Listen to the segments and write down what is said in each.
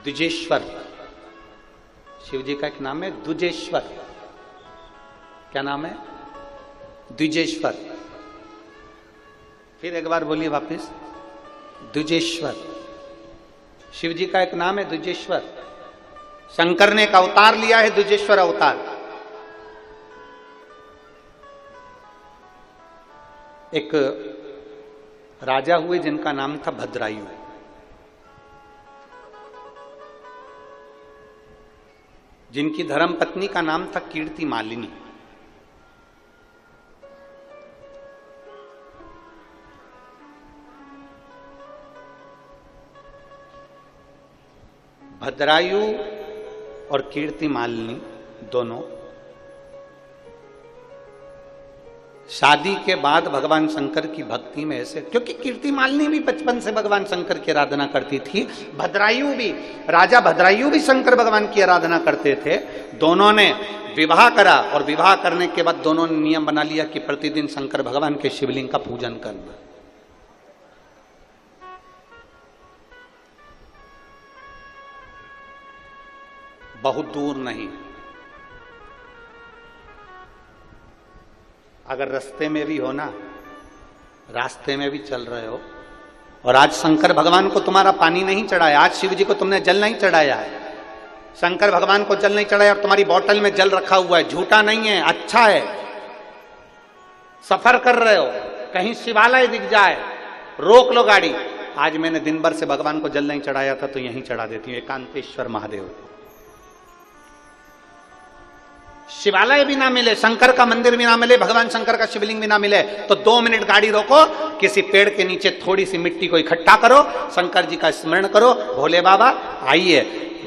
द्विजेश्वर, शिव जी का एक नाम है द्विजेश्वर। क्या नाम है? द्विजेश्वर। फिर एक बार बोलिए वापस, द्विजेश्वर। शिव जी का एक नाम है द्विजेश्वर। शंकर ने एक अवतार लिया है, द्विजेश्वर अवतार। एक राजा हुए जिनका नाम था भद्रायु। जिनकी धर्म पत्नी का नाम था कीर्ति मालिनी। भद्रायु और कीर्ति मालिनी दोनों शादी के बाद भगवान शंकर की भक्ति में ऐसे, क्योंकि कीर्ति मालिनी भी बचपन से भगवान शंकर की आराधना करती थी, भद्रायु भी, राजा भद्रायु भी शंकर भगवान की आराधना करते थे। दोनों ने विवाह करा और विवाह करने के बाद दोनों ने नियम बना लिया कि प्रतिदिन शंकर भगवान के शिवलिंग का पूजन करना। बहुत दूर नहीं, अगर रास्ते में भी हो ना, रास्ते में भी चल रहे हो और आज शंकर भगवान को तुम्हारा पानी नहीं चढ़ाया, आज शिव जी को तुमने जल नहीं चढ़ाया है, शंकर भगवान को जल नहीं चढ़ाया और तुम्हारी बोतल में जल रखा हुआ है, झूठा नहीं है, अच्छा है, सफर कर रहे हो, कहीं शिवालय दिख जाए, रोक लो गाड़ी, आज मैंने दिन भर से भगवान को जल नहीं चढ़ाया था तो यहीं चढ़ा देती हूं, एकांतेश्वर महादेव को। शिवालय भी ना मिले, शंकर का मंदिर भी ना मिले, भगवान शंकर का शिवलिंग भी ना मिले, तो 2 मिनट गाड़ी रोको, किसी पेड़ के नीचे थोड़ी सी मिट्टी को इकट्ठा करो, शंकर जी का स्मरण करो, भोले बाबा आइए,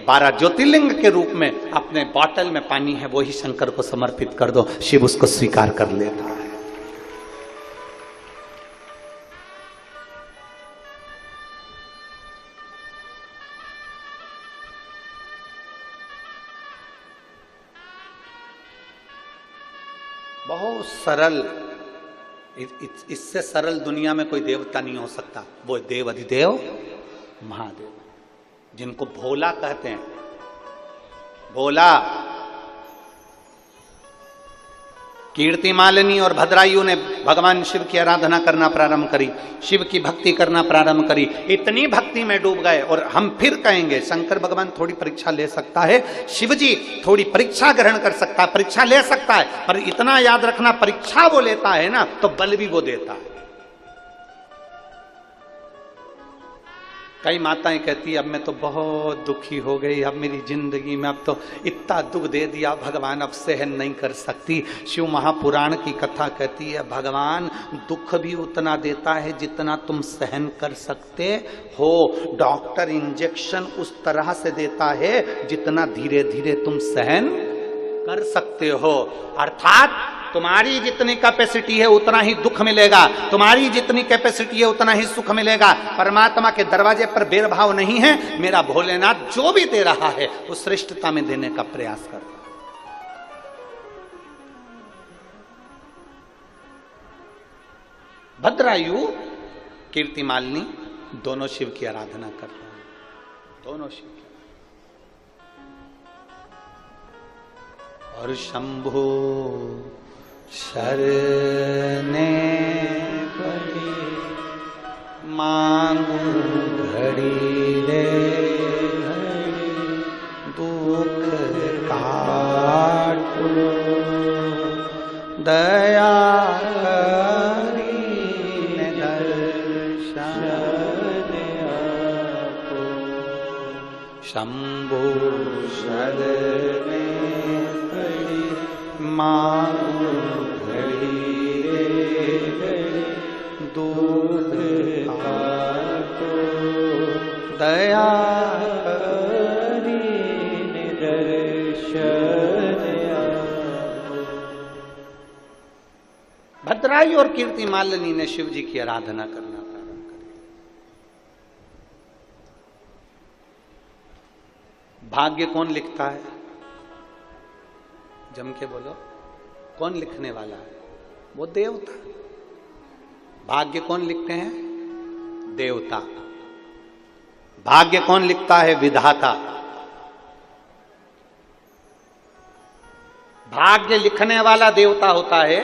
12 ज्योतिर्लिंग के रूप में अपने बोतल में पानी है वही शंकर को समर्पित कर दो, शिव उसको स्वीकार कर लेता है। बहुत सरल, इससे सरल दुनिया में कोई देवता नहीं हो सकता, वो देव अधिदेव महादेव, जिनको भोला कहते हैं। भोला, कीर्ति मालिनी और भद्रायु ने भगवान शिव की आराधना करना प्रारंभ करी, शिव की भक्ति करना प्रारंभ करी, इतनी भक्ति में डूब गए। और हम फिर कहेंगे शंकर भगवान थोड़ी परीक्षा ले सकता है, शिव जी थोड़ी परीक्षा ग्रहण कर सकता है, परीक्षा ले सकता है, पर इतना याद रखना परीक्षा वो लेता है ना तो बल भी वो देता है। कई माताएं कहती अब मैं तो बहुत दुखी हो गई, अब मेरी जिंदगी में अब तो इतना दुख दे दिया भगवान, अब सहन नहीं कर सकती। शिव महापुराण की कथा कहती है भगवान दुख भी उतना देता है जितना तुम सहन कर सकते हो, डॉक्टर इंजेक्शन उस तरह से देता है जितना धीरे धीरे तुम सहन कर सकते हो। अर्थात तुम्हारी जितनी कैपेसिटी है उतना ही दुख मिलेगा, तुम्हारी जितनी कैपेसिटी है उतना ही सुख मिलेगा। परमात्मा के दरवाजे पर भेदभाव नहीं है, मेरा भोलेनाथ जो भी दे रहा है उस श्रेष्ठता में देने का प्रयास करता है। भद्रायु, कीर्ति मालिनी दोनों शिव की आराधना कर रहे हैं, दोनों शिव की। और शंभो शरणे पड़ी मांगू घड़ी रे घड़ी, दुख काटो दया करी दर्शन आपो। शंभो शरणे पड़ी मांगू दूध काटो दया करी दर्शन आपो। भद्रायु और कीर्ति मालिनी ने शिव जी की आराधना करना प्रारंभ कर दिया। भाग्य कौन लिखता है? जम के बोलो, कौन लिखने वाला है? वो देवता। भाग्य कौन लिखते हैं? देवता। भाग्य कौन लिखता है? विधाता। भाग्य लिखने वाला देवता होता है,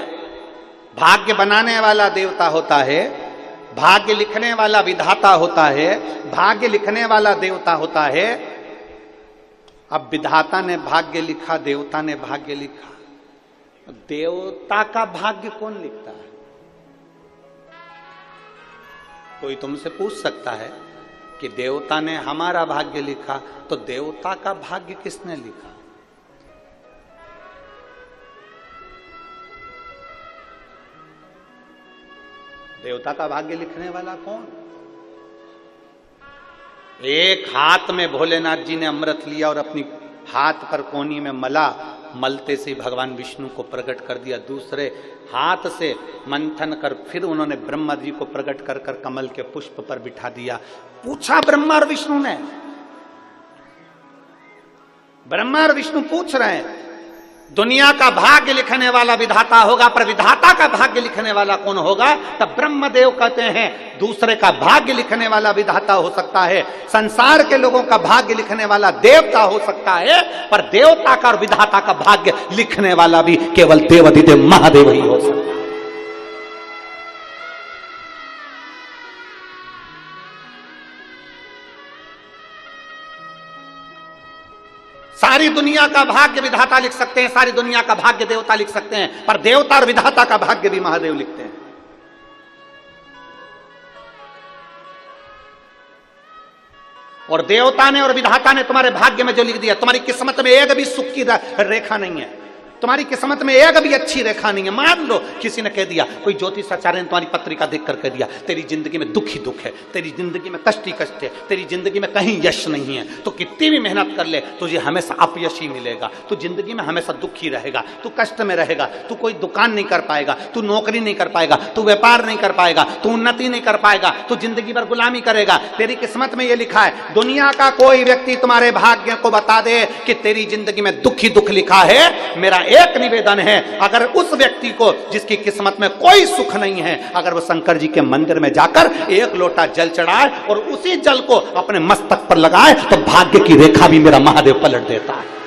भाग्य बनाने वाला देवता होता है, भाग्य लिखने वाला विधाता होता है, भाग्य लिखने वाला देवता होता है। अब विधाता ने भाग्य लिखा, देवता ने भाग्य लिखा, देवता का भाग्य कौन लिखता है? कोई तुमसे पूछ सकता है कि देवता ने हमारा भाग्य लिखा, तो देवता का भाग्य किसने लिखा? देवता का भाग्य लिखने वाला कौन? एक हाथ में भोलेनाथ जी ने अमृत लिया और अपनी हाथ पर कोनी में मला, मलते से भगवान विष्णु को प्रकट कर दिया। दूसरे हाथ से मंथन कर फिर उन्होंने ब्रह्मा जी को प्रकट कर कर कमल के पुष्प पर बिठा दिया। पूछा ब्रह्मा और विष्णु ने, ब्रह्मा और विष्णु पूछ रहे हैं, दुनिया का भाग्य लिखने वाला विधाता होगा, पर विधाता का भाग्य लिखने वाला कौन होगा? तब ब्रह्मदेव कहते हैं दूसरे का भाग्य लिखने वाला विधाता हो सकता है, संसार के लोगों का भाग्य लिखने वाला देवता हो सकता है, पर देवता का और विधाता का भाग्य लिखने वाला भी केवल देवाधिदेव महादेव ही हो सकता है। सारी दुनिया का भाग्य विधाता लिख सकते हैं, सारी दुनिया का भाग्य देवता लिख सकते हैं, पर देवता और विधाता का भाग्य भी महादेव लिखते हैं। और देवता ने और विधाता ने तुम्हारे भाग्य में जो लिख दिया, तुम्हारी किस्मत में एक भी सुख की रेखा नहीं है, तुम्हारी किस्मत में एक भी अच्छी रेखा नहीं है। मान लो किसी ने कह दिया, कोई ज्योतिषाचार्य ने तुम्हारी पत्रिका देखकर कह दिया, तेरी जिंदगी में दुख ही दुख है, तेरी जिंदगी में कष्ट ही कष्ट है, तेरी जिंदगी में कहीं यश नहीं है, तो कितनी भी मेहनत कर ले तुझे हमेशा अपयश ही मिलेगा, तू जिंदगी में हमेशा दुखी रहेगा, तू कष्ट में रहेगा, तू कोई दुकान नहीं कर पाएगा, तू नौकरी नहीं कर पाएगा, तू व्यापार नहीं कर पाएगा, तू उन्नति नहीं कर पाएगा, तू जिंदगी भर गुलामी करेगा। तेरी किस्मत में यह लिखा है। दुनिया का कोई व्यक्ति तुम्हारे भाग्य को बता दे कि तेरी जिंदगी में दुख ही दुख लिखा है, मेरा एक निवेदन है, अगर उस व्यक्ति को जिसकी किस्मत में कोई सुख नहीं है, अगर वो शंकर जी के मंदिर में जाकर एक लोटा जल चढ़ाए और उसी जल को अपने मस्तक पर लगाए, तो भाग्य की रेखा भी मेरा महादेव पलट देता है।